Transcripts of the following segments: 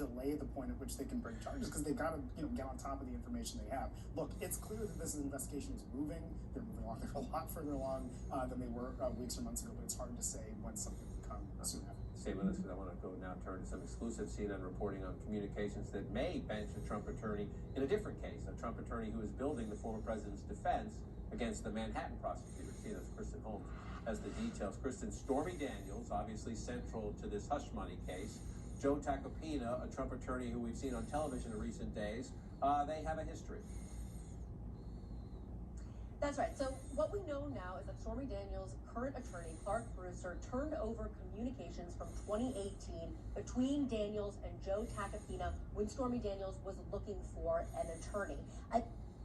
delay the point at which they can bring charges, because they've got to, get on top of the information they have. Look, it's clear that this investigation is moving. They're moving along. They're a lot further along than they were weeks or months ago, but it's hard to say when something will come soon after. Stay with us, because I want to go now turn to some exclusive CNN reporting on communications that may bench a Trump attorney in a different case, a Trump attorney who is building the former president's defense against the Manhattan prosecutor. CNN's Kristen Holmes has the details. Kristen, Stormy Daniels, obviously central to this hush money case. Joe Tacopina, a Trump attorney who we've seen on television in recent days, they have a history. That's right. So what we know now is that Stormy Daniels' current attorney, Clark Brewster, turned over communications from 2018 between Daniels and Joe Tacopina when Stormy Daniels was looking for an attorney.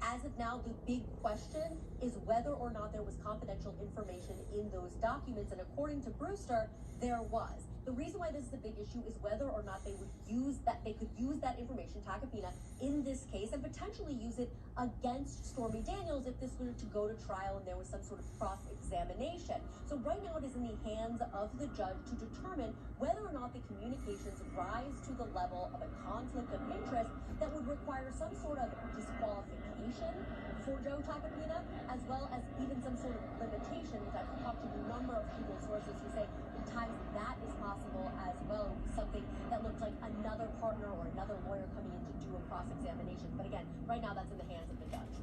As of now, the big question is whether or not there was confidential information in those documents, and according to Brewster, there was. The reason why this is a big issue is whether or not they could use that information, Tacopina, in this case and potentially use it against Stormy Daniels if this were to go to trial and there was some sort of cross-examination. So right now it is in the hands of the judge to determine whether or not the communications rise to the level of a conflict of interest that would require some sort of disqualification for Joe Tacopina, as well as even some sort of limitation, which I've talked to a number of legal sources who say at times that is possible as well, something that looks like another partner or another lawyer coming in to do a cross-examination. But again, right now that's in the hands of the judge.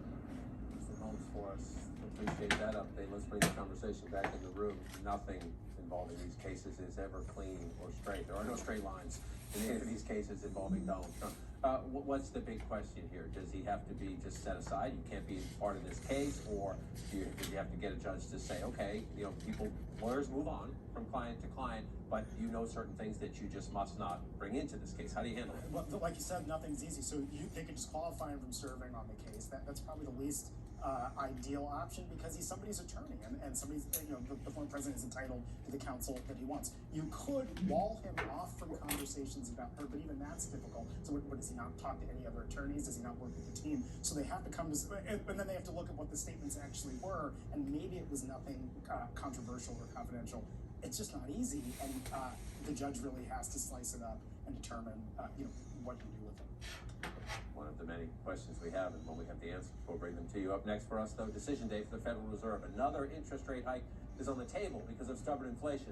Mr. Holmes for us. Appreciate that update. Let's bring the conversation back in the room. Nothing involving these cases is ever clean or straight. There are no straight lines in any of these cases involving Donald Trump. What's the big question here? Does he have to be just set aside? You can't be part of this case, or do you have to get a judge to say, okay, lawyers move on from client to client, but you know certain things that you just must not bring into this case. How do you handle it? Well, like you said, nothing's easy. So they could disqualify him from serving on the case. That's probably the least ideal option, because he's somebody's attorney, and somebody's, the former president is entitled to the counsel that he wants. You could wall him off from conversations about her, but even that's difficult. So what does he not talk to any other attorneys? Does he not work with the team? So they have to come to, and then they have to look at what the statements actually were, and maybe it was nothing controversial or confidential. It's just not easy, and the judge really has to slice it up and determine, what to do with it. One of the many questions we have, and when we have the answers, we'll bring them to you. Up next for us, though, decision day for the Federal Reserve. Another interest rate hike is on the table because of stubborn inflation.